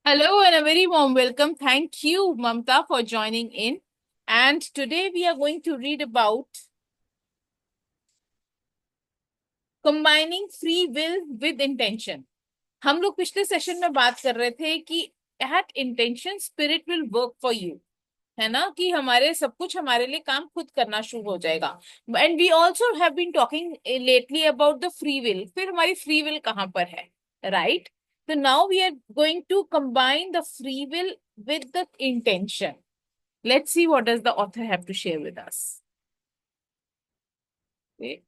Hello and a very warm welcome. Thank you, Mamta, for joining in. And today we are going to read about combining free will with intention. हम लोग पिछले session में बात कर रहे थे कि at intention spirit will work for you, है ना, कि हमारे सब कुछ हमारे लिए काम खुद करना शुरू हो जाएगा. And we also have been talking lately about the free will. फिर हमारी फ्री विल कहाँ पर है, right? So now we are going to combine the free will with the intention. Let's see what does the author have to share with us. Okay.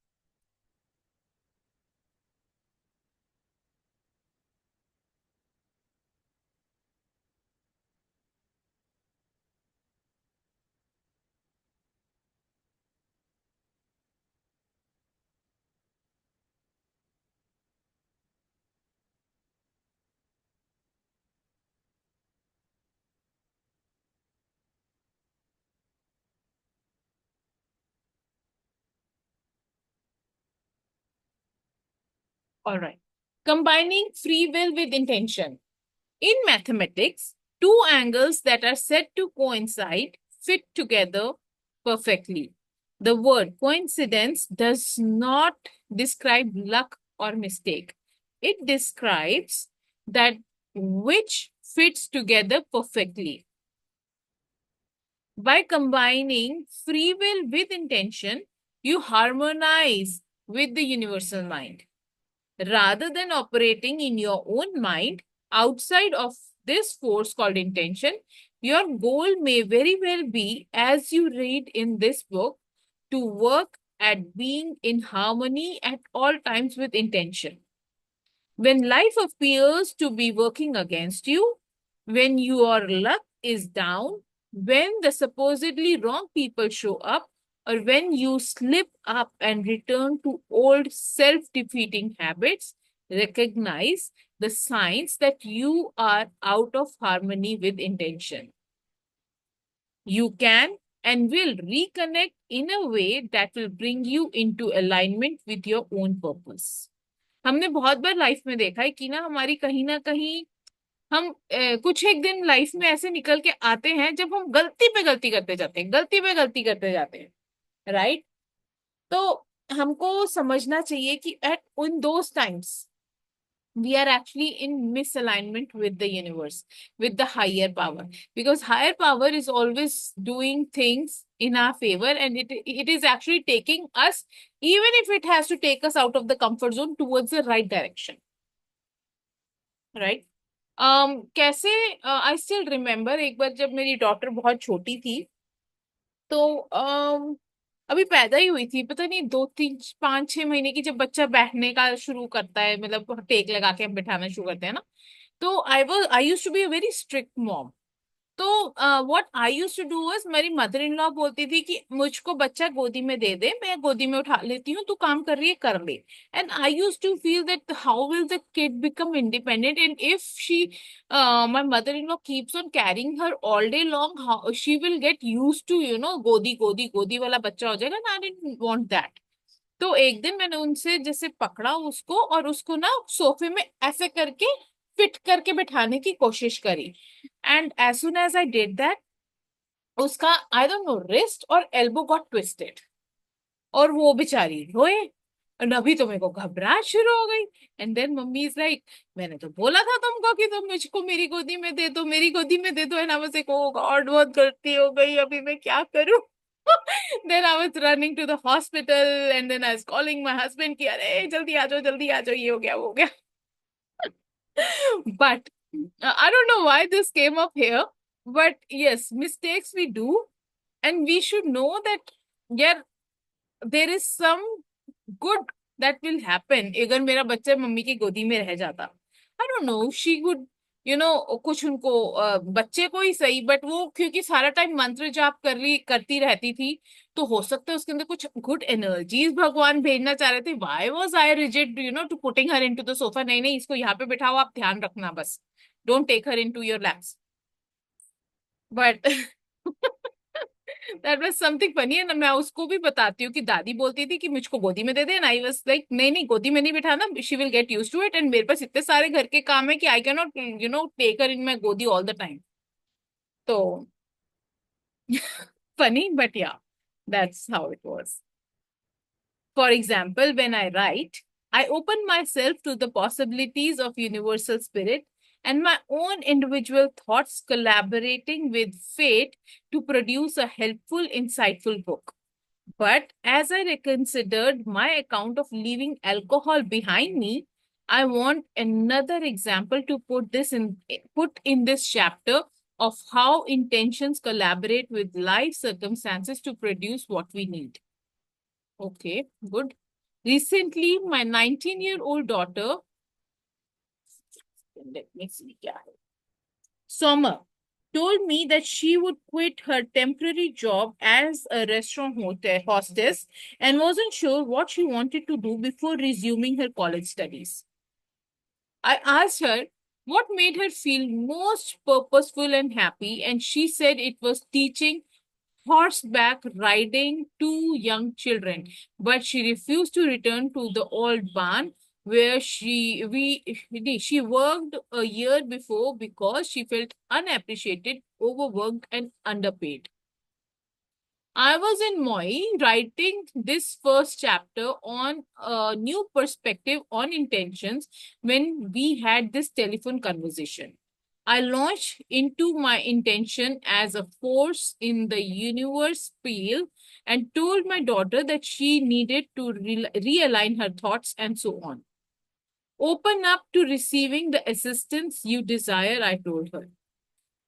All right. Combining free will with intention. In mathematics, two angles that are said to coincide fit together perfectly. The word coincidence does not describe luck or mistake. It describes that which fits together perfectly. By combining free will with intention, you harmonize with the universal mind. Rather than operating in your own mind outside of this force called intention, your goal may very well be, as you read in this book, to work at being in harmony at all times with intention. When life appears to be working against you, when your luck is down, when the supposedly wrong people show up, or when you slip up and return to old self defeating habits, recognize the signs that you are out of harmony with intention. You can and will reconnect in a way that will bring you into alignment with your own purpose. हमने बहुत बार life में देखा है कि ना कहीं हम कुछ एक दिन लाइफ में ऐसे निकल के आते हैं जब हम गलती पे गलती करते जाते हैं, गलती पे गलती करते जाते हैं, राइट? तो हमको समझना चाहिए कि एट उन those times we are actually in misalignment with the universe, with the higher power, because higher power is always doing things in our favor, and it is actually taking us, even if it has to take us out of the comfort zone, towards the right direction, right? कैसे, I still remember एक बार जब मेरी daughter बहुत छोटी थी, तो अभी पैदा ही हुई थी, पता नहीं 2 3 5 6 महीने की, जब बच्चा बैठने का शुरू करता है, मतलब टेक लगा के हम बिठाना शुरू करते हैं ना. तो I use to be a very strict mom. तो what I use to do was, मेरी मदर इन लॉ बोलती थी कि मुझको बच्चा गोदी में दे दे, मैं गोदी में उठा लेती हूँ, तू काम कर रही है कर ले. And I use to feel that how will the kid become independent, and if she my mother in law keeps on carrying her all day long, how she will get use to गोदी गोदी गोदी वाला बच्चा हो जाएगा ना. I didn't want that. तो एक दिन मैंने उनसे जैसे पकड़ा उसको, और उसको ना सोफे में ऐसे करके फिट करके बिठाने की कोशिश करी. And as soon as I did that, उसका आई डोंट नो रिस्ट और एल्बो गॉट ट्विस्टेड, और वो बेचारी रोए. और अभी तो मेरे को घबराहट शुरू हो गई. And then mummy is like, मैंने तो बोला था तुमको कि तुम मुझको मेरी गोदी में दे दो, मेरी गोदी में दे दो. And I was like, oh god, बहुत गलती हो गई, अभी मैं क्या करूं? then I was running to the hospital, and then I was calling my husband कि अरे जल्दी आ जाओ, ये हो गया वो हो गया. But I don't know why this came up here, but yes, mistakes we do, and we should know that, yeah, there is some good that will happen अगर मेरा बच्चा मम्मी की गोदी में रह जाता. I don't know, she would, कुछ उनको बच्चे को ही सही, बट वो क्योंकि सारा टाइम मंत्र जाप करती रहती थी, तो हो सकता है उसके अंदर कुछ गुड एनर्जीज भगवान भेजना चाह रहे थे. Why was I rigid, to putting her into the sofa. नहीं नहीं, इसको यहाँ पे बिठाओ, आप ध्यान रखना बस, don't take her into your laps. But that was something funny है ना। मैं उसको भी बताती हूँ कि दादी बोलती थी कि मुझको गोदी में दे दे, एंड आई वाज लाइक नहीं नहीं, गोदी में नहीं बिठाना, she will get used to it, एंड मेरे पास इतने सारे घर के काम है कि I can not take her in my गोदी ऑल द टाइम। तो funny, but yeah, that's how it was. For example, when I write, I open myself to the possibilities of universal spirit and my own individual thoughts collaborating with fate to produce a helpful, insightful book. But as I reconsidered my account of leaving alcohol behind me, I want another example to put in this chapter of how intentions collaborate with life circumstances to produce what we need. Okay, good. Recently, my 19-year-old daughter, let me see, क्या है? Summer, told me that she would quit her temporary job as a restaurant hostess and wasn't sure what she wanted to do before resuming her college studies. I asked her what made her feel most purposeful and happy, and she said it was teaching horseback riding to young children, but she refused to return to the old barn where she worked a year before because she felt unappreciated, overworked, and underpaid. I was in Moi writing this first chapter on a new perspective on intentions when we had this telephone conversation. I launched into my intention as a force in the universe field and told my daughter that she needed to realign her thoughts and so on. Open up to receiving the assistance you desire, I told her.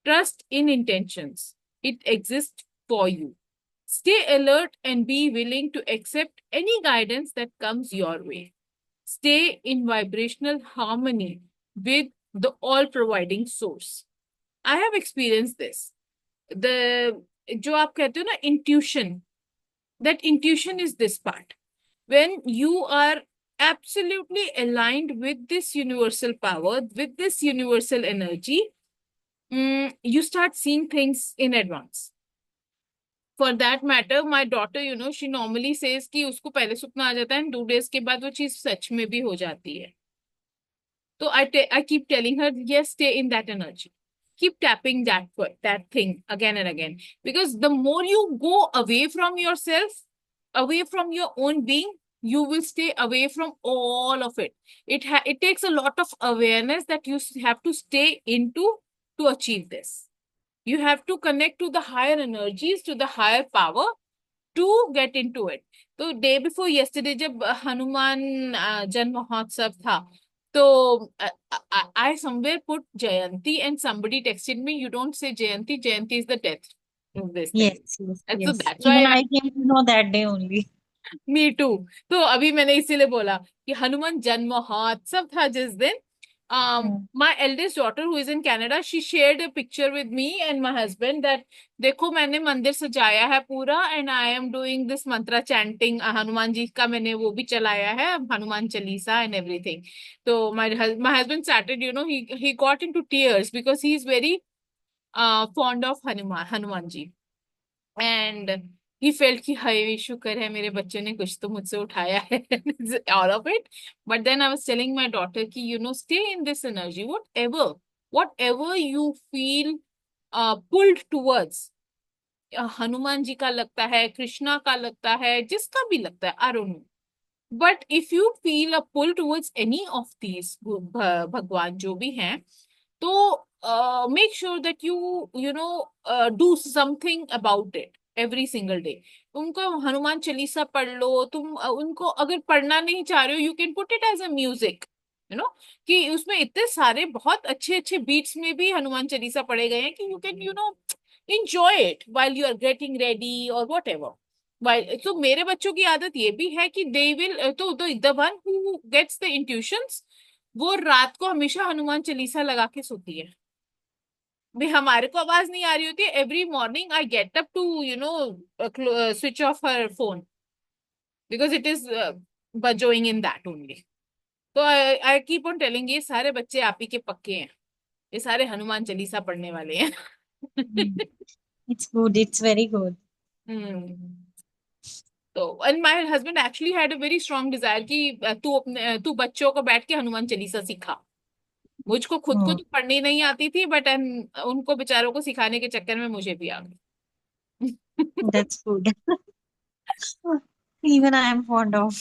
Trust in intentions, it exists for you. Stay alert and be willing to accept any guidance that comes your way. Stay in vibrational harmony with the all providing source. I have experienced this. The जो आप कहते हो ना intuition, that intuition is this part. When you are absolutely aligned with this universal power, with this universal energy, you start seeing things in advance. For that matter my daughter she normally says कि उसको पहले सपना आ जाता है and 2 days के बाद वो चीज सच में भी हो जाती है. तो I keep telling her yes stay in that energy, keep tapping that thing again and again, because the more you go away from yourself, away from your own being, you will stay away from all of it. It takes a lot of awareness that you have to stay into to achieve this. You have to connect to the higher energies, to the higher power to get into it. तो day before yesterday जब हनुमान जन्म महोत्सव था, तो I somewhere put Jayanti and somebody texted me, you don't say Jayanti, Jayanti is the death of this thing. Yes, yes, And so yes. that's Even why I came to know that day only. Me too. तो अभी मैंने इसीलिए बोला कि हनुमान जन्म महोत्सव था जिस दिन. Hmm. my eldest daughter who is in Canada, she shared a picture with me and my husband that देखो मैंने मंदिर सजाया है पूरा and I am doing this mantra chanting. Hanuman ji का मैंने वो भी चलाया है, हनुमान चालीसा and everything. तो my husband started, he got into tears because he is very fond of Hanuman ji. And he felt कि हाय शुक्र है मेरे बच्चे ने कुछ तो मुझसे उठाया है all of it. But then I was telling my daughter कि stay in this energy, whatever you feel pulled towards. Hanuman ji का लगता है, कृष्णा का लगता है, जिसका भी लगता है, I don't know. But if you feel a pull towards any of these भगवान जो भी हैं, तो make sure that you do something about it every single day. उनको हनुमान चालीसा पढ़ लो तुम. उनको अगर पढ़ना नहीं चाह रहे हो, you can put it as a music, you know कि उसमें इतने सारे बहुत अच्छे अच्छे बीट्स में भी हनुमान चालीसा पढ़े गए हैं कि you can enjoy it while you are getting ready or whatever. तो मेरे बच्चों की आदत ये भी है कि दे विल तो the one who gets the intuitions, वो रात को हमेशा हनुमान चालीसा लगा के सोती है. भी हमारे को आवाज नहीं आ रही होती है, every morning I get up to switch off her phone because it is buzzing in that only. तो आई कीप ऑन टेलिंग ये सारे बच्चे आप ही के पक्के हैं, ये सारे हनुमान चालीसा पढ़ने वाले हैं. Hmm. It's good. It's very good. हम्म। तो and my husband actually had a very strong desire कि तू बच्चों को बैठ के हनुमान चालीसा सिखा। मुझको खुद को Hmm. तो पढ़नी नहीं आती थी, बट उनको बेचारों को सिखाने के चक्कर में मुझे भी आ गई। That's good. Even I am fond of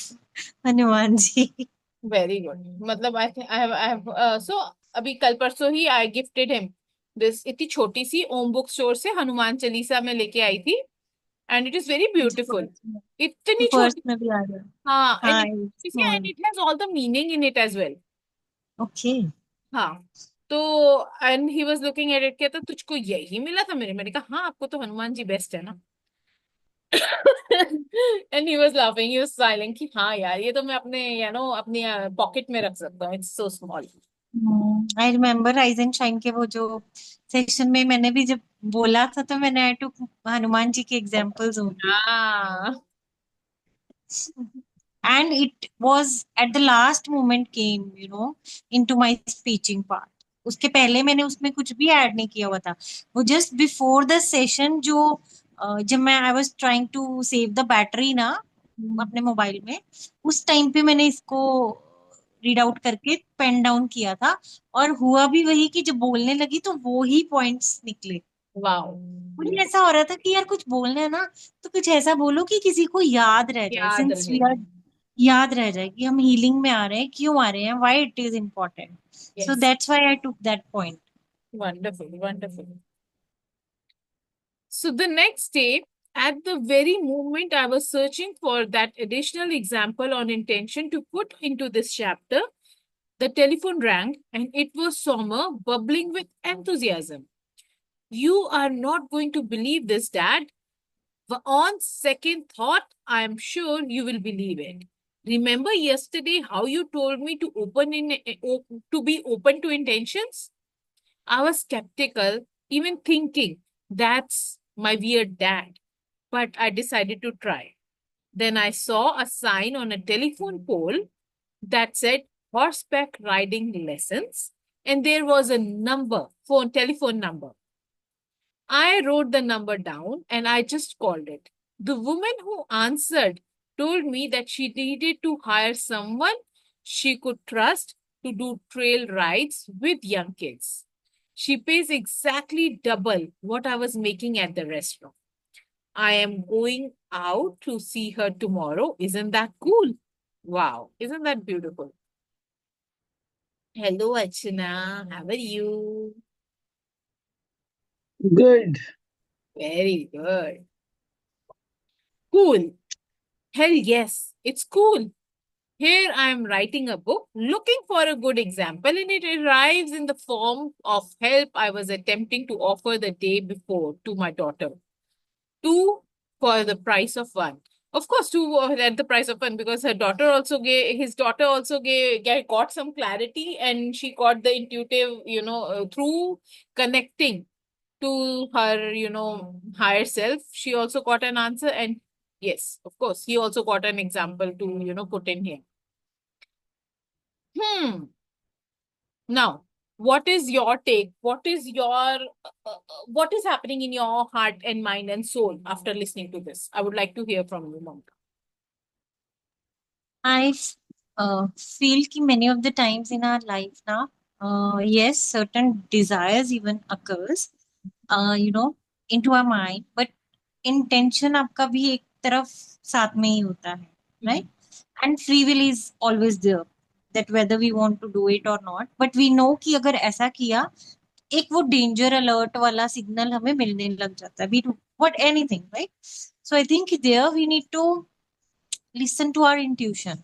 Hanuman ji. Very good. मतलब आई हैव सो अभी कल परसों ही आई गिफ्टेड हिम दिस, इतनी छोटी सी ओम बुक स्टोर से हनुमान चालीसा में लेके आई थी, एंड इट इज वेरी मुझे ब्यूटीफुल। इतनी पर्स छोटी। में भी आ गया. हाँ, एंड हाँ, and it has all the meaning in it as well. Okay. हाँ। तो and he was looking at it, कहता तुझको यही मिला था मेरे। मैंने कहा हाँ, आपको तो हनुमान जी बेस्ट है ना। And he was laughing, he was smiling कि हाँ यार, ये तो मैं अपने अपनी पॉकेट में रख सकता हूँ, it's so small. I remember rise and shine के वो जो सेक्शन में मैंने भी जब बोला था तो मैंने आई टू हनुमान जी के एग्जांपल्स ओनली. हाँ। And it was at the last moment came into my speeching part. उसके पहले मैंने उसमें कुछ भी ऐड नहीं किया हुआ था. वो जस्ट बिफोर द सेशन जो जब मैं I was trying to save the battery ना अपने मोबाइल में, उस टाइम पे मैंने इसको रीड आउट करके पेन डाउन किया था. और हुआ भी वही कि जब बोलने लगी तो वो ही पॉइंट्स निकले. वाओ। मुझे ऐसा हो रहा था कि यार कुछ बोलना है ना तो कुछ ऐसा बोलो कि किसी को याद रह जाए, याद सिंस रहे। वी आर याद रह जाए कि हम हीलिंग में आ रहे हैं, क्यों आ रहे हैं, why it is important. So yes. That's why I took that point. Wonderful wonderful. So the next day, at the very moment I was searching for that additional example on intention to put into this chapter, the telephone rang and it was Sommer, bubbling with enthusiasm. You are not going to believe this, Dad. On second thought, I am sure you will believe it. Remember yesterday how you told me to to be open to intentions? I was skeptical, even thinking that's my weird dad, but I decided to try. Then I saw a sign on a telephone pole that said horseback riding lessons, and there was a telephone number. I wrote the number down and I just called it. The woman who answered told me that she needed to hire someone she could trust to do trail rides with young kids. She pays exactly double what I was making at the restaurant. I am going out to see her tomorrow. Isn't that cool? Wow, isn't that beautiful? Hello, Achana. How are you? Good. Very good. Cool. Hell yes, it's cool. Here I am writing a book looking for a good example, and it arrives in the form of help I was attempting to offer the day before to my daughter. Two for the price of one. Of course, two at the price of one, because his daughter also got some clarity, and she got the intuitive, through connecting to her, higher self. She also got an answer, and yes, of course, he also got an example to, put in here. Hmm. Now, what is your take? What is happening in your heart and mind and soul after listening to this? I would like to hear from you, Mamta. I feel कि many of the times in our life now, yes, certain desires even occurs, you know, into our mind, but intention आपका भी एक तरफ साथ में ही होता है, right? And free will is always there, that whether we want to do it or not, but we know कि अगर ऐसा किया एक वो डेंजर अलर्ट वाला सिग्नल हमें मिलने लग जाता है. We do what anything, right? So I think there we need to listen to our intuition,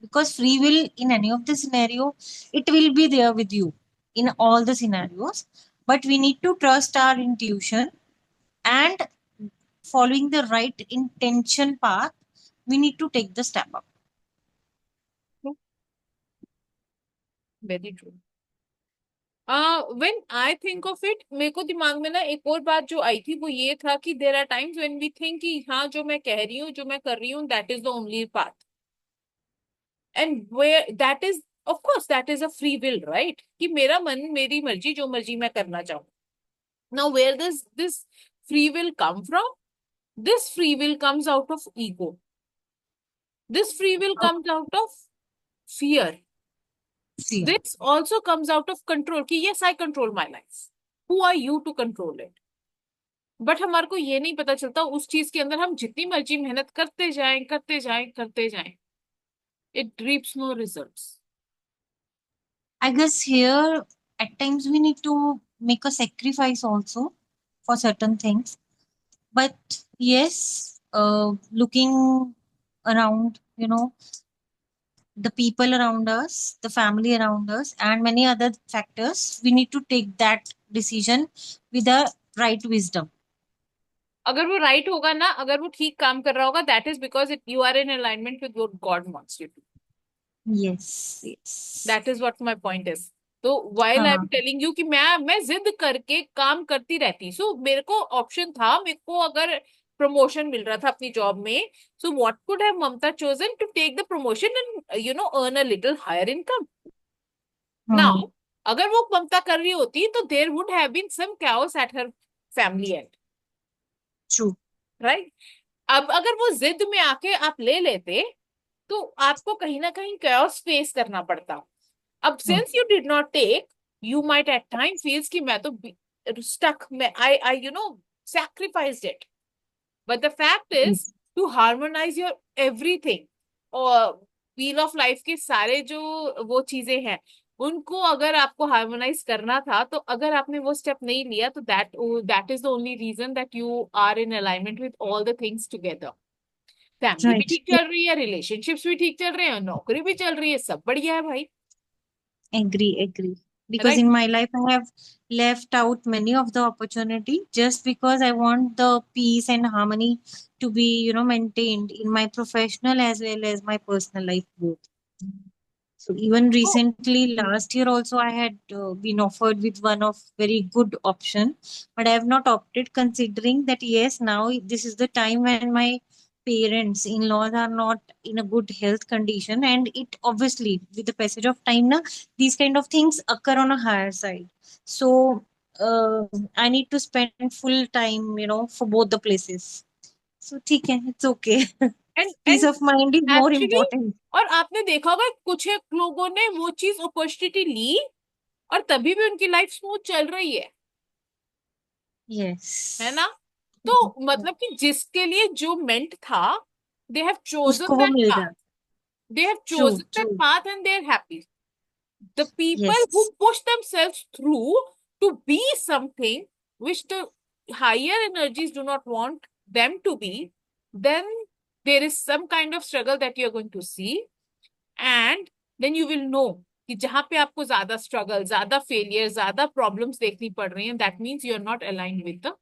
because free will in any of the scenario, it will be there with you in all the scenarios, but we need to trust our intuition, and following the right intention path, we need to take the step up. Very true. When I think of it, मेरे को दिमाग में ना एक और बात जो आई थी, वो ये था कि there are times when we think कि हाँ, जो मैं कह रही हूँ, जो मैं कर रही हूँ, that is the only path. And where that is, of course, that is a free will, right? कि मेरा मन, मेरी मर्जी, जो मर्जी मैं करना चाहूँ. Now, where does this free will come from? This free will comes out of ego. This free will comes out of fear. See, This also comes out of control. कि yes, I control my life. Who are you to control it? But हमारे को ये नहीं पता चलता उस चीज के अंदर हम जितनी मर्जी मेहनत करते जाएं करते जाएं करते जाएं, it reaps no results. I guess here at times we need to make a sacrifice also for certain things. But yes, looking around, the people around us, the family around us, and many other factors, we need to take that decision with the right wisdom. अगर वो right होगा ना, अगर वो ठीक काम कर रहा होगा, that is because it you are in alignment with what god wants you to. Yes, yes. That is what my point is. तो व्हाइल आई एम हाँ, टेलिंग यू कि मैं जिद करके काम करती रहती, सो मेरे को ऑप्शन था, मेरे को अगर प्रमोशन मिल रहा था अपनी जॉब में, so what could have Mamta chosen to take the promotion and earn a little higher income. hmm, now अगर वो ममता कर रही होती तो there would have been some chaos at her family and, true. Right. अब अगर वो जिद में आके आप ले लेते तो आपको कहीं ना कहीं chaos फेस करना पड़ता. अब Hmm, since you did not take, you might at time feels कि मैं तो स्टक, मैं I sacrificed it. But the fact is yes. to harmonize your everything, और व्हील ऑफ लाइफ के सारे जो वो चीजें हैं उनको अगर आपको हार्मोनाइज करना था, तो अगर आपने वो स्टेप नहीं लिया तो that is the only reason that you are in alignment with all the things together. Family भी Right. ठीक चल रही है, रिलेशनशिप्स भी ठीक चल रहे हैं, नौकरी भी चल रही है, सब बढ़िया है भाई. Agree, agree. Because right. in my life, I have left out many of the opportunity just because I want the peace and harmony to be, maintained in my professional as well as my personal life both. So even तो recently, last year also, I had been offered with one of very good option, but I have not opted considering that yes, now this is the time when my parents, in-laws are not in a good health condition, and it obviously with the passage of time, na, these kind of things occur on a higher side. So I need to spend full time, for both the places. So, ठीक है, it's okay. And Peace and of mind is more actually, important. और आपने देखा होगा कुछ एक लोगों ने वो चीज अपॉर्चुनिटी ली और तभी भी उनकी लाइफ स्मूथ चल रही है Yes. ना. तो मतलब कि जिसके लिए जो मेंट था, दे हैव चोजन उसको वो दैट मिल पाथ, जाता. they have True, chosen that true. path and they're happy. The people who Yes. push themselves through to be something which the higher energies do not want them to be, then there is some kind of struggle that you're going to see, and then you will know कि जहां पे आपको ज्यादा struggle, ज्यादा failure, ज्यादा problems देखनी पड़ रही हैं, that means you are not aligned with the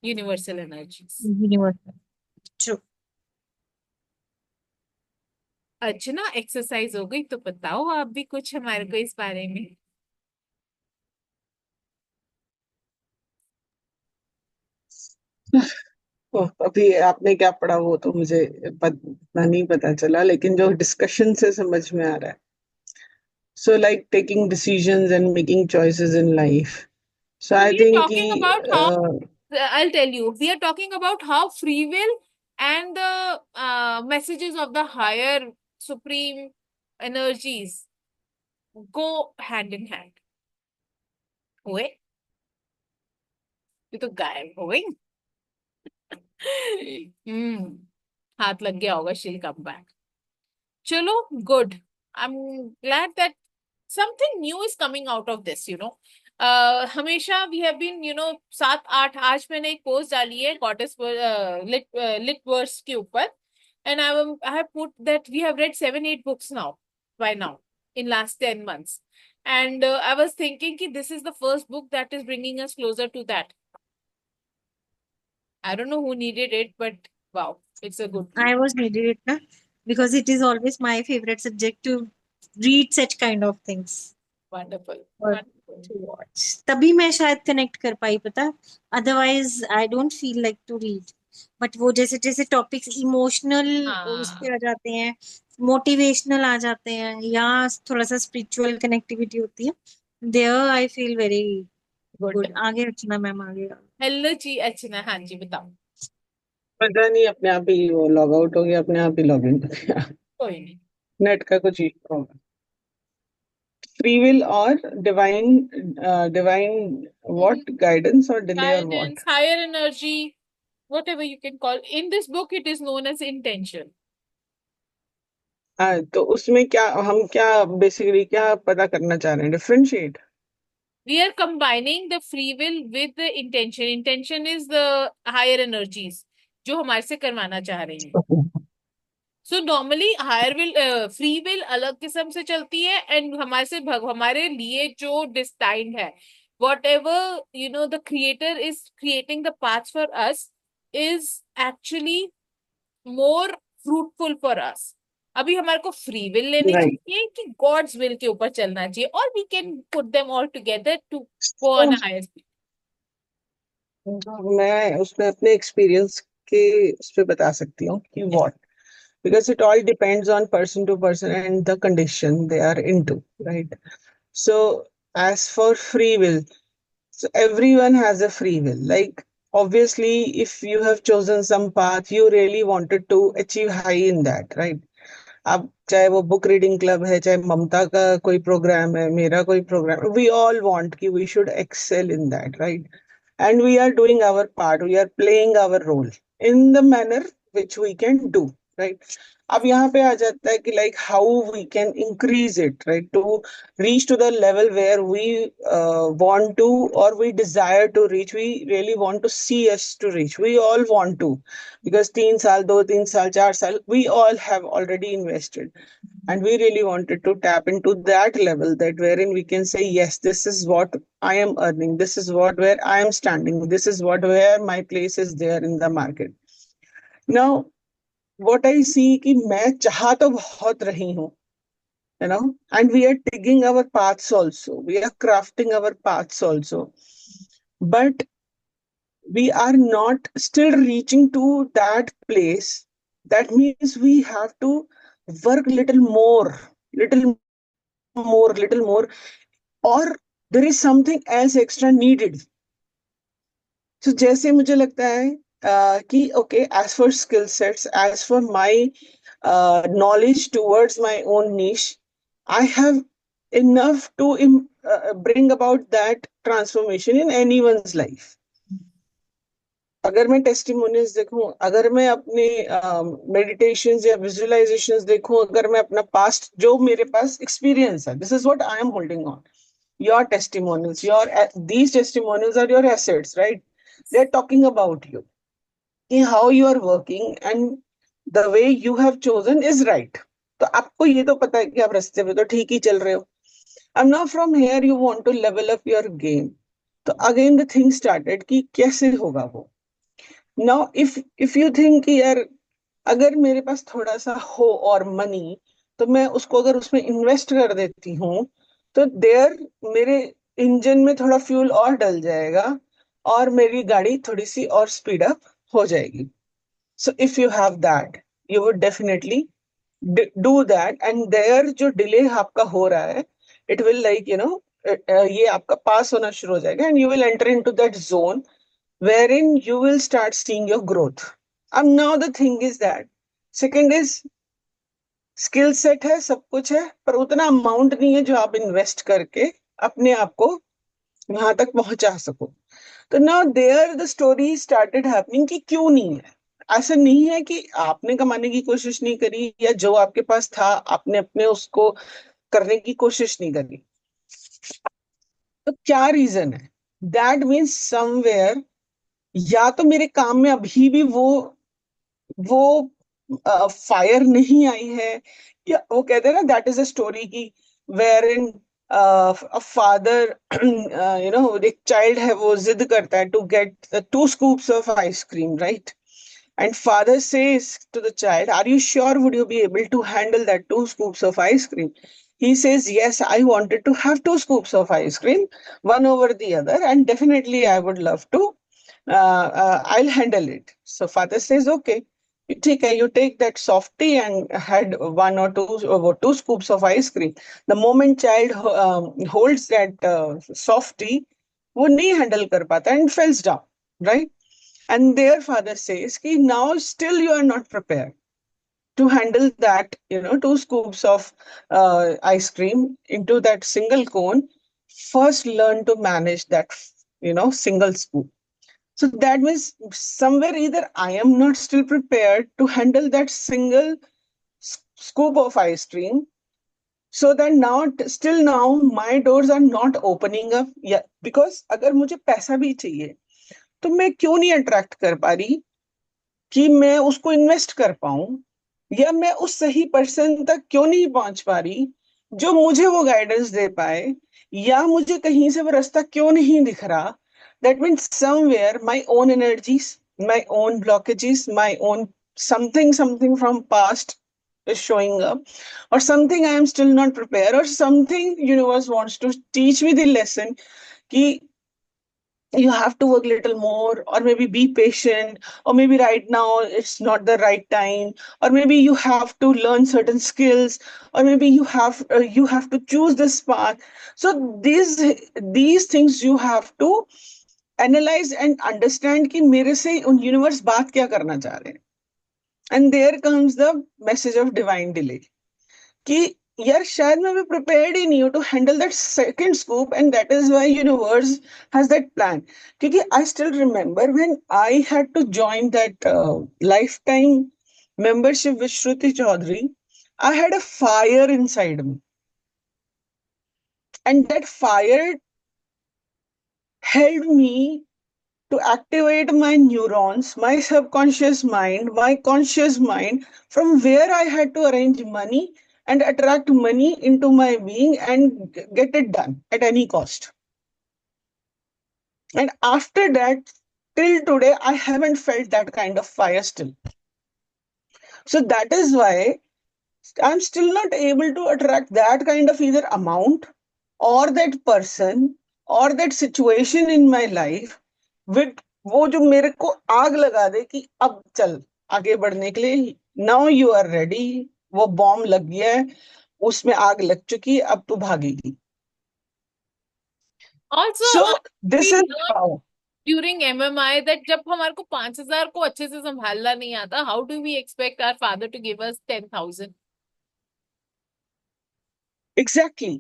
universal energies. Universal. True. Archana, exercise हो गई तो बताओ आप भी कुछ हमारे को इस बारे में. अभी आपने क्या पढ़ा वो तो मुझे इतना नहीं पता चला, लेकिन जो डिस्कशन से समझ में आ रहा है, so like taking decisions and making choices in life. So So I we are think talking about how, I'll tell you, we are talking about how free will and the messages of the higher supreme energies go hand in hand. हुए, ये तो गायब हो गई. हाथ लग गया होगा, she'll come back. चलो, good. I'm glad that something new is coming out of this, हमेशा we have been, 7-8, आज मैंने एक पोस्ट डाली है गॉडेस लिट वर्स के ऊपर, and I have put that we have read 7-8 books now, by now, in last 10 months. And I was thinking कि this is the first book that is bringing us closer to that. I don't know who needed it, but wow, it's a good read. I was needed it na, because it is always my favorite subject to read such kind of things Wonderful, or wonderful. to watch. तभी मैं शायद connect कर पाई, पता. Otherwise, I don't feel like to read. But वो जैसे जैसे topics emotional उस पे हाँ, आ जाते हैं, motivational आ जाते हैं, या थोड़ा सा spiritual connectivity होती है. There I feel very good. good. आगे अर्चना मैम आगे. हेलो जी, अच्छा, हाँ जी, बताओ. पता नहीं, अपने आप ही वो लॉग आउट हो गया, अपने आप ही लॉग इन हो गया। कोई नहीं। नेट का कुछ इशू होगा। फ्री विल और divine what guidance or delay or what? Guidance, higher energy, whatever you can call. In this book, it is known as intention. तो उसमें क्या हम क्या बेसिकली क्या पता करना चाह रहे हैं? Differentiate. We are combining the free will with the intention. Intention is the higher energies जो हमारे से करवाना चाह रहे हैं. So normally higher will free will अलग किस्म से चलती है, एंड हमारे से हमारे लिए जो डिस्टाइंड है, what ever you know the creator is creating the path for us, is actually more fruitful for us. अभी हमारे को फ्री विल लेनी राइट। चाहिए कि गॉड्स विल के ऊपर चलना चाहिए, और we can put them all together to go on higher speed. मैं उसमें अपने एक्सपीरियंस के उस पे बता सकती हूँ कि what, because it all depends on person to person and the condition they are into, right? So as for free will, so everyone has a free will. Like obviously, if you have chosen some path, you really wanted to achieve high in that, right? अब चाहे वो book reading club है, चाहे ममता का कोई programme है, मेरा कोई प्रोग्राम, वी ऑल वांट कि we should excel in that, right? And we are doing our part, we are playing our role in the manner which we can do, right? अब यहाँ पे आ जाता है कि like how we can increase it, right, to reach to the level where we want to, or we desire to reach, we really want to see us to reach, we all want to, because 3 साल 2 3 साल 4 साल we all have already invested, and we really wanted to tap into that level, that wherein we can say yes, this is what I am earning, this is what where I am standing, this is what where my place is there in the market. Now what I see कि मैं चाह तो बहुत रही हूँ, you know, and we are digging our paths also, we are crafting our paths also, but we are not still reaching to that place. That means we have to work little more, little more, little more, or there is something else extra needed. So जैसे मुझे लगता है कि okay, as for skill sets, as for my knowledge towards my own niche, I have enough to bring about that transformation in anyone's life. अगर मैं testimonials देखूं, अगर मैं अपने मेडिटेशंस या विजुअलाइजेशंस देखूं, अगर मैं अपना पास्ट जो मेरे पास एक्सपीरियंस है, this is what I am holding on. Your testimonials, these testimonials are your assets, right? They're talking about you, in how you are working, and the way you have chosen is right. तो आपको ये तो पता है कि आप रास्ते पे तो ठीक ही चल रहे हो. And now from here you want to level up your game. तो again the thing started कि कैसे होगा वो. Now if you think कि यार अगर मेरे पास थोड़ा सा हो और मनी, तो मैं उसको अगर उसमें इन्वेस्ट कर देती हूँ, तो देयर मेरे इंजन में थोड़ा फ्यूल और डल जाएगा, और मेरी गाड़ी थोड़ी सी और स्पीड अप हो जाएगी. So if you have that, you would definitely do that, and there जो डिले आपका हो रहा है, it will like you know, ये आपका पास होना शुरू हो जाएगा, and you will enter into that zone wherein you will start seeing your growth. And now the thing is that second is skill set है, सब कुछ है, पर उतना अमाउंट नहीं है जो आप इन्वेस्ट करके अपने आप को वहां तक पहुंचा सको. तो now there the story started happening कि क्यों नहीं है. ऐसा नहीं है कि आपने कमाने की कोशिश नहीं करी, या जो आपके पास था आपने अपने उसको करने की कोशिश नहीं करी. तो क्या रीजन है? दैट मीन्स समवेयर, या तो मेरे काम में अभी भी वो फायर नहीं आई है, या वो कहते हैं ना, दैट इज अ स्टोरी की wherein a father, you know, एक चाइल्ड है, वो जिद करता है to get 2 scoops of ice cream, राइट? And father says to the child, are you sure, would you be able to handle that 2 scoops of ice cream? He says, yes, I wanted to have 2 scoops of ice cream, one over the other, and definitely I would love to. I'll handle it. So father says, okay, ठीक है, you take that softie and had 1 or 2 scoops of ice cream. The moment child holds that softie, वो नहीं handle कर पाता and falls down, right? and their father says ki now still you are not prepared to handle that, 2 scoops of ice cream into that single cone. First learn to manage that, single scoop. So that means somewhere either I am not still prepared to handle that single scoop of ice cream, so that now still now my doors are not opening up. Yeah, because अगर मुझे पैसा भी चाहिए तो मैं क्यों नहीं attract कर पा रही कि मैं उसको इन्वेस्ट कर पाऊं, या मैं उस सही पर्सन तक क्यों नहीं पहुंच पा रही जो मुझे वो गाइडेंस दे पाए, या मुझे कहीं से वो रास्ता क्यों नहीं दिख रहा. That means somewhere my own energies, my own blockages, my own something from past is showing up, or something I am still not prepared, or something universe wants to teach me the lesson कि you have to work a little more, or maybe be patient, or maybe right now it's not the right time, or maybe you have to learn certain skills, or maybe you have to choose this path. So these things you have to analyze and understand कि मेरे से उन universe बात क्या करना चाह रहे हैं. And there comes the message of divine delay कि यार शायद मैं prepared ही नहीं हूं to handle that second scoop, and that is why universe has that plan. क्योंकि I still remember when I had to join that lifetime membership with Shruti Chaudhary, I had a fire inside me, and that fire held me to activate my neurons, my subconscious mind, my conscious mind, from where I had to arrange money and attract money into my being and get it done at any cost. And after that, till today, I haven't felt that kind of fire still. So that is why I'm still not able to attract that kind of either amount or that person or that situation in my life with वो जो मेरे को आग लगा दे कि अब चल आगे बढ़ने के लिए, नाउ यू आर रेडी, वो बॉम्ब लग गया है, उसमें आग लग चुकी है, अब तू भागेगी. Also, So this we is learned how. during MMI that जब हमारे को 5,000 को अच्छे से संभालना नहीं आता, how do we expect our father to give us 10,000? Exactly.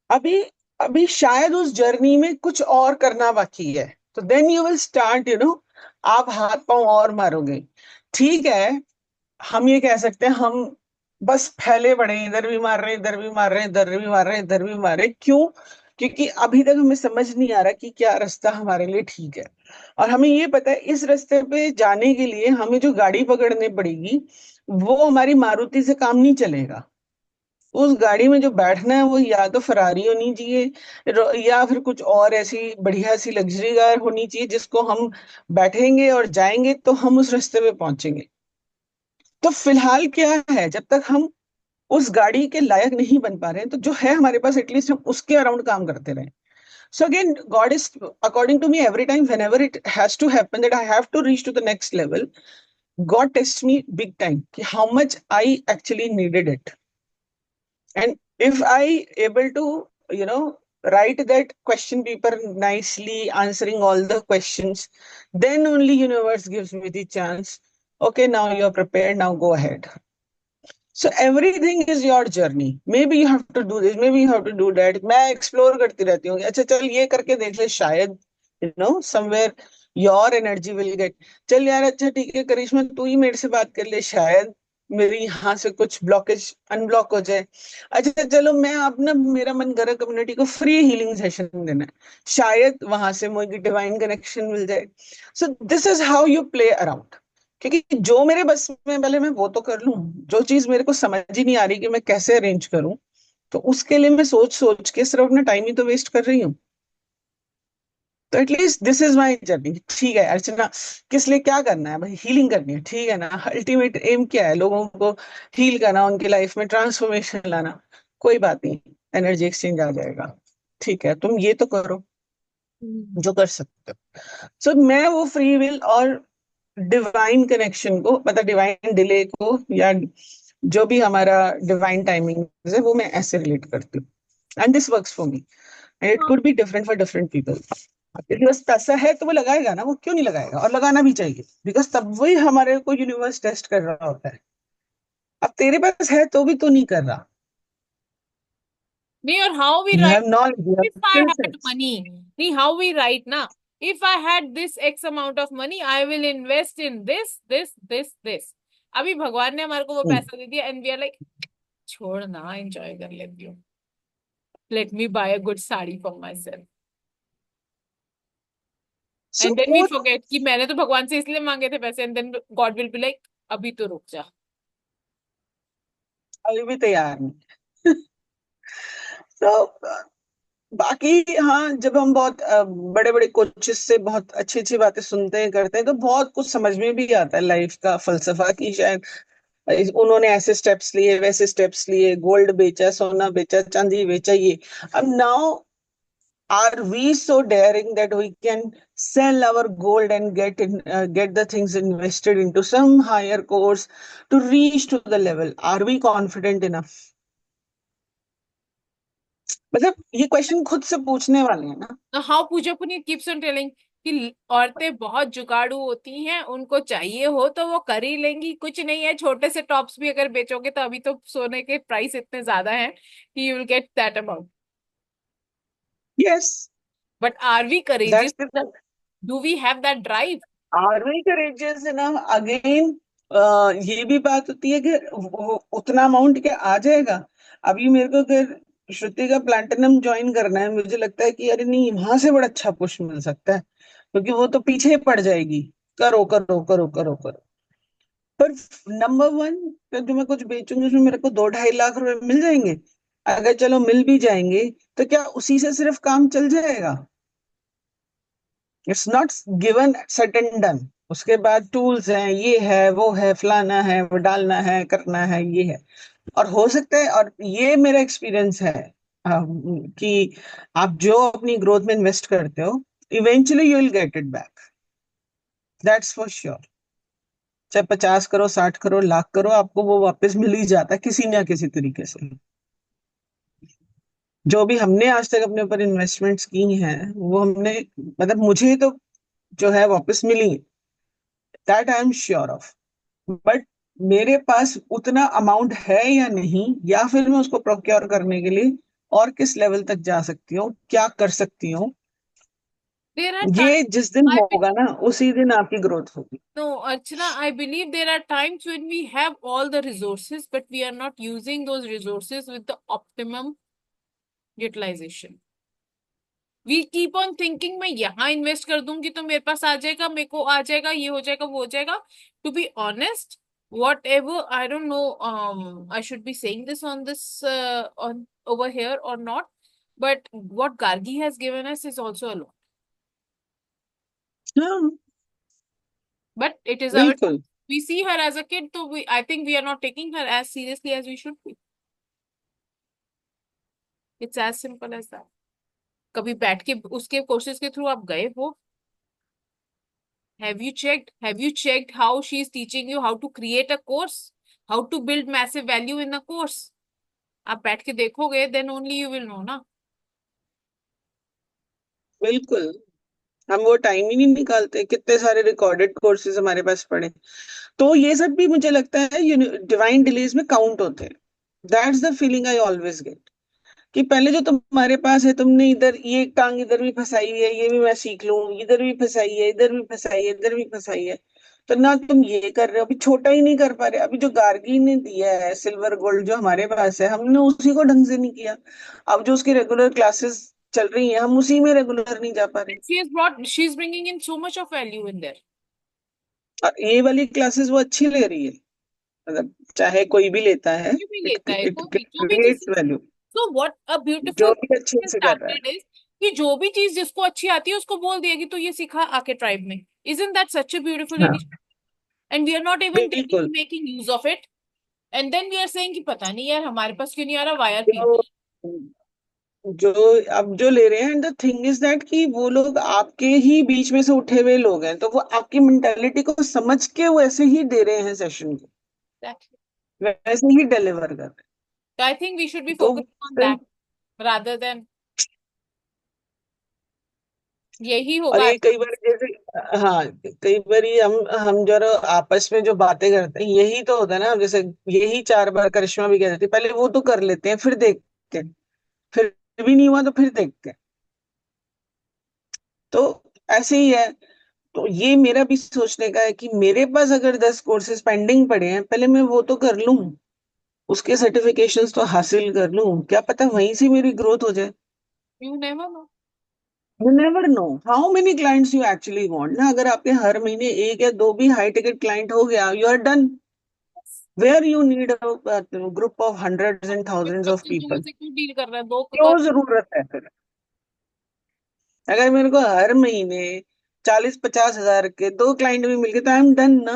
अभी अभी शायद उस जर्नी में कुछ और करना बाकी है, तो देन यू विल स्टार्ट, आप हाथ पांव और मारोगे. ठीक है, हम ये कह सकते हैं हम बस फैले पड़े हैं, इधर भी मार रहे हैं, इधर भी मार रहे हैं, इधर भी मार रहे हैं, इधर भी मार रहे हैं. क्यों? क्योंकि अभी तक हमें समझ नहीं आ रहा कि क्या रास्ता हमारे लिए ठीक है. और हमें ये पता है इस रास्ते पे जाने के लिए हमें जो गाड़ी पकड़नी पड़ेगी वो हमारी मारुति से काम नहीं चलेगा. उस गाड़ी में जो बैठना है वो या तो फरारी होनी चाहिए, या फिर कुछ और ऐसी बढ़िया सी लग्जरी कार होनी चाहिए जिसको हम बैठेंगे और जाएंगे तो हम उस रास्ते पे पहुंचेंगे. तो फिलहाल क्या है, जब तक हम उस गाड़ी के लायक नहीं बन पा रहे हैं तो जो है हमारे पास एटलीस्ट हम उसके अराउंड काम करते रहें. So again, God is, according to me, every time, whenever it has to happen that I have to reach to the next level, God tests me big time, how much I actually needed it. And if I able to, write that question paper nicely, answering all the questions, then only universe gives me the chance. Okay, now you're prepared, now go ahead. So everything is your journey. Maybe you have to do this, maybe you have to do that. मैं explore करती रहती हूँ. अच्छा चल ये करके देख ले, शायद somewhere your energy will get. चल यार अच्छा ठीक है करिश्मा तू ही मेरे से बात कर ले, शायद मेरी यहाँ से कुछ ब्लॉकेज अनब्लॉक हो जाए. अच्छा चलो मैं अपना मेरा मन कर रहा कम्युनिटी को फ्री हीलिंग सेशन देना है, शायद वहां से मुझे डिवाइन कनेक्शन मिल जाए. So this is how you play around. क्योंकि जो मेरे बस में पहले मैं वो तो कर लूं, जो चीज मेरे को समझ ही नहीं आ रही कि मैं कैसे अरेंज करूं, तो उसके लिए मैं सोच सोच के सिर्फ अपना टाइम ही तो वेस्ट कर रही हूँ. तो at least this is my journey. ठीक है अर्चना, किस लिए क्या करना है भाई, हीलिंग करनी है, ठीक है ना. अल्टीमेट एम क्या है, लोगों को हील करना, उनकी लाइफ में ट्रांसफॉर्मेशन लाना. कोई बात नहीं, एनर्जी एक्सचेंज आ जाएगा. ठीक है तुम ये तो करो जो कर सकते हो. सो मैं वो फ्री विल और डिवाइन कनेक्शन को, मतलब डिवाइन डिले को, या जो भी हमारा डिवाइन टाइमिंग है वो मैं ऐसे रिलेट करती हूँ. And this works for me, and it could be different for different people. आपके पास पैसा है तो वो लगाएगा ना, वो क्यों नहीं लगाएगा, और लगाना भी चाहिए, बिकॉज तब वही हमारे को यूनिवर्स टेस्ट कर रहा होता है। अब तेरे पास है तो भी तो नहीं कर रहा। नहीं, और how we you right, have knowledge, you if have I skill had sets. money, see how we write now. If I had this X amount of money, I will invest in this. अभी भगवान ने हमारे को वो पैसा दे दिया and we are like, छोड़ ना, enjoy कर लेती हूँ. Let me buy a good sari for myself. So And then we वो forget कि मैंने तो भगवान से इसलिए मांगे थे पैसे, and then God will be like, अभी तो रुक जा. अभी भी तैयार नहीं। तो बाकी हाँ, जब हम बहुत बड़े बड़े कोचेस से बहुत अच्छी अच्छी बातें सुनते हैं करते हैं तो बहुत कुछ समझ में भी आता है लाइफ का फलसफा, कि शायद उन्होंने ऐसे स्टेप्स लिए वैसे स्टेप्स लिए, गोल्ड बेचा, सोना बेचा, चांदी बेचा, ये। अब now are we so daring that we can sell our gold and get the things invested into some higher course to reach to the level? Are we confident enough? मतलब ये क्वेश्चन खुद से पूछने वाले हैं ना। Now how Pooja Puneet keeps on telling कि औरतें बहुत जुगाड़ू होती हैं, उनको चाहिए हो तो वो कर ही लेंगी, कुछ नहीं है, छोटे से टॉप्स भी अगर बेचोगे तो अभी तो सोने के प्राइस इतने ज्यादा हैं कि you will get that amount. Yes, but are we courageous? That's it. Do we have that drive? Are we courageous enough? Again ये भी बात होती है कि उतना अमाउंट क्या आ जाएगा। अभी मेरे को अगर श्रुति का प्लैटिनम ज्वाइन करना है, मुझे लगता है कि अरे नहीं, वहां से बड़ा अच्छा पुश मिल सकता है, क्योंकि वो तो पीछे ही पड़ जाएगी। करो करो करो करो करो। पर नंबर वन पे जो मैं कुछ बेचूंगी उसमें मेरे को 2-2.5 लाख रुपए मिल जाएंगे। अगर चलो मिल भी जाएंगे तो क्या उसी से सिर्फ काम चल जाएगा? It's not given set and done. उसके बाद टूल्स हैं, ये है वो है, फलाना है, वो डालना है, करना है, ये है। और हो सकता है, और ये मेरा एक्सपीरियंस है, कि आप जो अपनी ग्रोथ में इन्वेस्ट करते हो, eventually you will get it back, that's for sure. चाहे 50 करो, 60 करो, लाख करो, आपको वो वापस मिल ही जाता है किसी ना किसी तरीके से। जो भी हमने आज तक अपने ऊपर इन्वेस्टमेंट्स की हैं वो हमने, मतलब मुझे तो जो है वापस मिली, that I am sure of. But मेरे पास उतना अमाउंट है या नहीं, या फिर मैं उसको प्रोक्योर करने के लिए और किस लेवल तक जा सकती हूँ, क्या कर सकती हूँ, देर आर ये जिस दिन टाइम. होगा ना उसी दिन आपकी ग्रोथ होगी। No, Archana, I believe there are times when we have all the resources, but we are not using those resources with the optimum utilization. We keep on thinking मैं यहाँ इन्वेस्ट कर दूंगी तो मेरे पास आ जाएगा, मेरे को आ जाएगा, ये हो जाएगा, वो हो जाएगा. To be honest, whatever, I don't know, I should be saying this on this on over here or not, but what Gargi has given us is also a lot. हाँ, But it is our, बिल्कुल। we see her as a kid, so I think we are not taking her as seriously as we should be. It's as simple as that. कभी बैठ के उसके courses के through आप गए हो? Have you checked? Have you checked how she is teaching you how to create a course? How to build massive value in a course? आप बैठ के देखोगे, then only you will know ना. बिल्कुल, हम वो टाइम ही नहीं निकालते, कितने सारे रिकॉर्डेड कोर्सेज हमारे पास पड़े। तो ये सब भी मुझे लगता है डिवाइन डिलीज में काउंट होते हैं। That's the feeling I always get, कि पहले जो तुम्हारे पास है, तुमने इधर ये टांग इधर भी फंसाई हुई है, ये भी मैं सीख लूं, इधर भी फंसाई है, इधर भी फंसाई है, इधर भी फंसाई है। तो ना तुम ये कर रहे हो, अभी छोटा ही नहीं कर पा रहे। अभी जो गार्गी ने दिया है सिल्वर गोल्ड जो हमारे पास है, हमने उसी को ढंग से नहीं किया। अब जो उसकी रेगुलर क्लासेस चल रही हैं, हम उसी में रेगुलर नहीं जा पा रहे। She is bringing in so much of value in there. और ये वाली क्लासेस वो अच्छी ले रही है, मतलब चाहे कोई भी लेता है, कोई भी इट लेता है, इट कोई भी, जो भी क्रिएट्स चीज. वैल्यू। So what a जो beautiful भी अच्छे thing से कर रहा है। started is कि जो भी चीज जिसको अच्छी आती है उसको बोल दिया कि तू ये सीखा आके ट्राइब में. Isn't that such a beautiful हाँ, initiative? And we are not even बिल्कुल। making use of it. And then we are saying कि पता नहीं यार हमारे पास क्यों नहीं आ रहा, why are जो people. जो अब जो ले रहे हैं, द थिंग इज दैट कि वो लोग आपके ही बीच में से उठे हुए लोग हैं, तो वो आपकी मेंटालिटी को समझ के वैसे ही दे रहे हैं सेशन को, Exactly. वैसे ही डिलीवर कर रहे So I think we should be हैं। तो focusing on फिर that rather than. यही और होगा। ये कई बार जैसे, हाँ, कई बार हम जो आपस में जो बातें करते हैं यही तो होता है ना, जैसे यही 4 बार करिश्मा भी कह देती है, पहले वो तो कर लेते हैं फिर देखते हैं, फिर भी नहीं हुआ तो फिर देखते हैं। तो ऐसे ही है। तो ये मेरा भी सोचने का है कि मेरे पास अगर 10 कोर्सेज पेंडिंग पड़े हैं, पहले मैं वो तो कर लूं, उसके सर्टिफिकेशंस तो हासिल कर लूं, क्या पता वहीं से मेरी ग्रोथ हो जाए। You never know. You never know how many clients you actually want ना। अगर आपके हर महीने 1 या 2 भी हाई टिकट क्लाइंट हो गया, you are done. Where you need group of hundreds and thousands of इतने दूर पीपल। से क्यों डील कर रहा है, दो क्यों तो। जरूरत है फिर? अगर मेरे को हर महीने 40-50 हजार के 2 क्लाइंट भी मिल गए तो आई एम डन ना।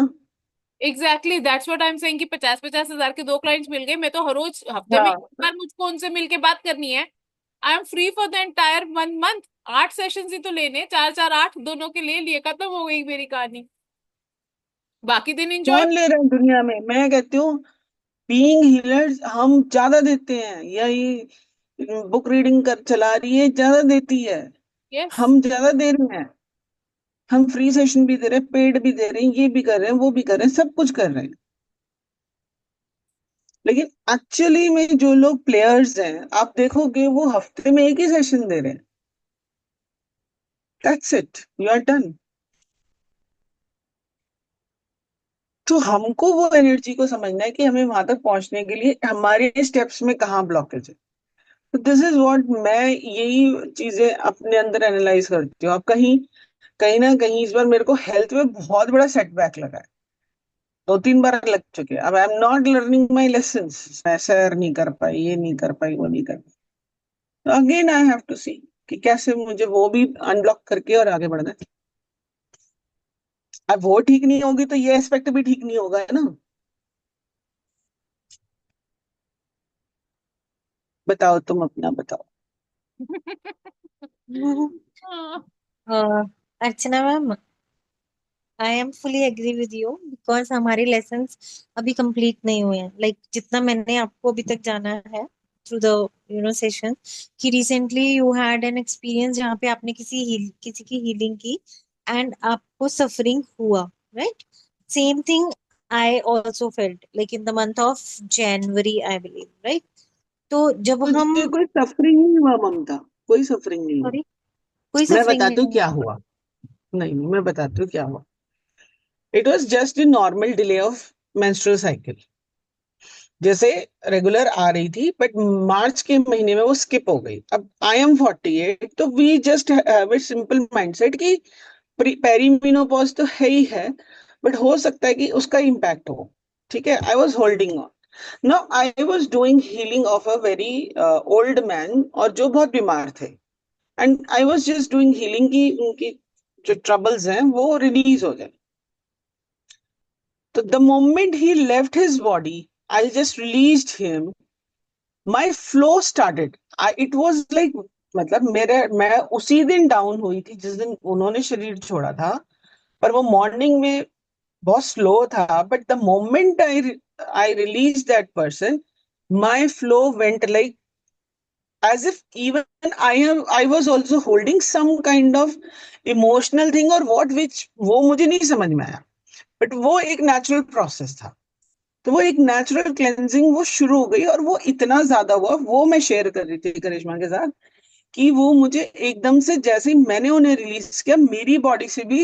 Exactly that's what I am saying कि 50-50 हजार के 2 क्लाइंट्स मिल गए, मैं तो हर रोज हफ्ते में एक हाँ, बार मुझको उनसे मिलके बात करनी है। I am free for the entire 1 month. 8 sessions ही तो लेने, 4-4-8 दोनों के ले लिए, खत्म हो गई मेरी कहानी। बाकी दिन एंजॉय। कौन ले रहा है दुनिया में? मैं कहती हूँ बीइंग हीलर्स हम ज्यादा देते हैं, या ये बुक रीडिंग कर चला रही है ज्यादा देती है, यस। हम ज्यादा दे रहे हैं। हम फ्री सेशन भी दे रहे हैं, पेड भी दे रहे हैं, ये भी कर रहे हैं, वो भी कर रहे हैं, सब कुछ कर रहे हैं। लेकिन एक्चुअली में जो लोग प्लेयर्स हैं, आप देखोगे वो हफ्ते में एक ही सेशन दे रहे हैं। That's it, you are done. तो हमको वो एनर्जी को समझना है कि हमें वहां तक पहुंचने के लिए हमारे स्टेप्स में कहाँ ब्लॉकेज है। तो दिस इज व्हाट मैं यही चीजें अपने अंदर एनालाइज करती हूँ। अब कहीं ना कहीं इस बार मेरे को हेल्थ में बहुत बड़ा सेटबैक लगा है। 2-3 बार लग चुके हैं। अब I am not learning my lesson. मैं सैर नहीं कर पाई, ये नहीं कर पाई, वो नहीं कर पाई। तो अगेन आई हैव टू सी कि कैसे मुझे वो भी अनब्लॉक करके और आगे बढ़ना है। अब वो ठीक नहीं होगी तो ये एस्पेक्ट भी ठीक नहीं होगा, है ना। बताओ, तुम अपना बताओ। हाँ। Archana ma'am, I am fully agree with you because हमारे लेसन्स अभी कंप्लीट नहीं हुए हैं। लाइक जितना मैंने आपको अभी तक जाना है थ्रू द सेशन, कि recently you had an experience जहाँ पे आपने किसी की हीलिंग की एंड आपको सफरिंग हुआ, right? Same thing I also felt like in the month of January I believe, right? तो जब हम, मुझे कोई सफरिंग नहीं हुआ ममता, कोई सफरिंग नहीं हुआ। सॉरी, कोई मैं सफरिंग बताती हूँ नहीं? क्या हुआ। नहीं नहीं, मैं बताती हूँ क्या हुआ। It was just a normal delay of menstrual cycle. जैसे रेगुलर आ रही थी, बट मार्च के महीने में वो स्किप हो गई। अब आई एम 48, तो we just have a simple mindset कि पेरीमेनोपॉज तो है ही है, बट हो सकता है कि उसका इम्पैक्ट हो। ठीक है, I was holding on. Now I was doing healing of a very old man, और जो बहुत बीमार थे। And I was just doing healing की उनकी जो ट्रबल्स हैं वो रिलीज हो जाए। तो the moment he left his body, I just released him, my flow started. It was like, मतलब मैं उसी दिन डाउन हुई थी जिस दिन उन्होंने शरीर छोड़ा था। पर वो मॉर्निंग में बहुत स्लो था, but the moment I release that person, my flow went like as if even I was also holding some kind of emotional thing or what, which वो मुझे नहीं समझ में आया। बट वो एक नेचुरल प्रोसेस था। तो वो एक नेचुरल क्लेंजिंग वो शुरू हो गई, और वो इतना ज्यादा हुआ, वो मैं शेयर कर रही थी करिश्मा के साथ, कि वो मुझे एकदम से जैसे ही मैंने उन्हें रिलीज किया, मेरी बॉडी से भी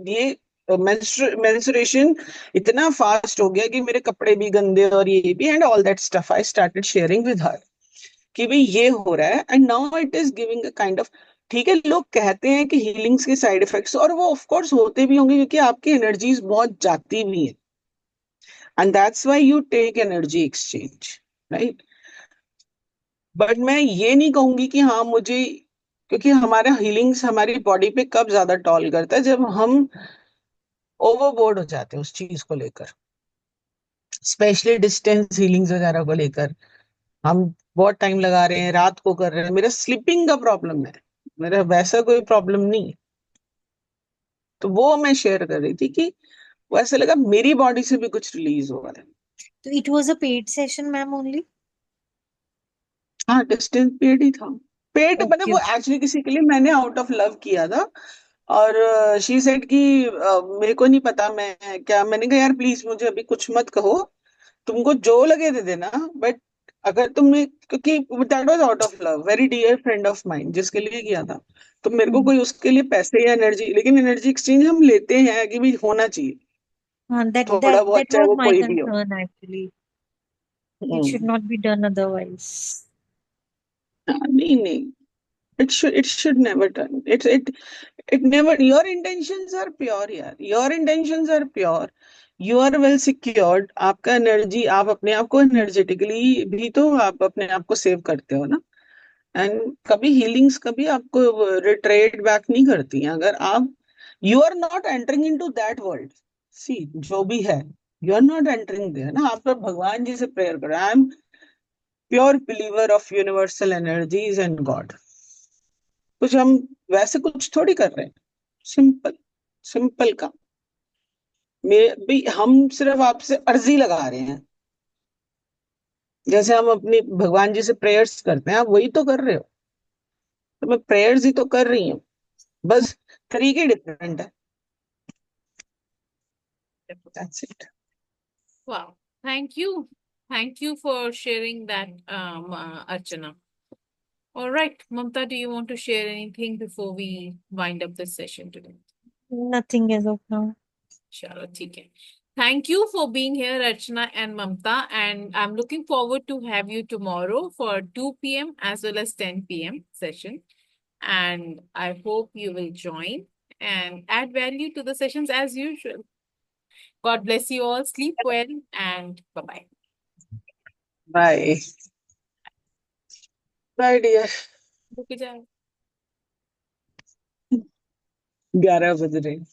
ये मेंस्ट्रुएशन इतना फास्ट हो गया कि मेरे कपड़े भी गंदे और ये भी, and all that stuff I started sharing with her कि भाई ये हो रहा है, and now it is giving a kind of. ठीक है, लोग कहते हैं कि हीलिंग्स के साइड इफेक्ट्स, और वो ऑफ कोर्स होते भी होंगे क्योंकि आपकी एनर्जीज बहुत जाती भी है, and that's why you take energy exchange, right. But मैं ये नहीं कहूंगी कि हाँ मुझे, क्योंकि हमारा हीलिंग्स हमारी बॉडी पे कब ज्यादा टॉल करता है, जब हम ओवरबोर्ड हो जाते हैं उस चीज को लेकर, स्पेशली डिस्टेंस हीलिंग्स वगैरह को लेकर। हम बहुत टाइम लगा रहे हैं, रात को कर रहे हैं, मेरा स्लीपिंग का प्रॉब्लम है, मेरा वैसा कोई प्रॉब्लम नहीं है। तो वो मैं शेयर कर रही थी कि वो ऐसा लगा मेरी बॉडी से भी कुछ रिलीज हो रहा है। तो it was a paid session ma'am only? हाँ, डिस्टेंस पीरियड ही था। पेट मतलब Okay. वो एक्चुअली किसी के लिए मैंने आउट ऑफ लव किया था। और शी सेड कि मेरे को नहीं पता मैं क्या, मैंने कहा यार प्लीज मुझे अभी कुछ मत कहो, तुमको जो लगे दे देना, बट अगर तुमने, क्योंकि that was out of love, very dear friend of mind जिसके लिए किया था, तो मेरे को Mhm. कोई उसके लिए पैसे या एनर्जी, लेकिन एनर्जी एक्सचेंज हम लेते हैं कि भी होना चाहिए थोड़ा That बहुत, चाहे was वो my कोई भी हो। concern actually. It should hmm. not be done otherwise. नहीं नहीं, it should never done, it never, your intentions are pure यार, your intentions are pure, you are well secured, आपका एनर्जी, आप अपने आप को एनर्जेटिकली भी तो आप अपने आप को सेव करते हो ना। एंड कभी हीलिंग्स कभी आपको रिट्रेट बैक नहीं करती हैं अगर आप, you are not entering into that world. See जो भी है, you are not entering there ना, आप तो भगवान जी से प्रेयर करो, I am pure believer of universal energies and God. कुछ हम वैसे कुछ थोड़ी कर रहे हैं, सिंपल सिंपल काम। मैं भी, हम सिर्फ आपसे अर्जी लगा रहे हैं, जैसे हम अपनी भगवान जी से प्रेयर्स करते हैं, आप वही तो कर रहे हो, तो मैं प्रेयर्स ही तो कर रही हूँ, बस तरीके डिफरेंट है, that's it. Wow. Thank you. Thank you for sharing that, Archana. All right, Mamta, do you want to share anything before we wind up this session today? Nothing as of now. Chalo, theek hai. Thank you for being here, Archana and Mamta, and I'm looking forward to have you tomorrow for 2 p.m. as well as 10 p.m. session. And I hope you will join and add value to the sessions as usual. God bless you all. Sleep well and bye-bye. Bye bye dear. रुक जाओ। 11 बज रहे हैं।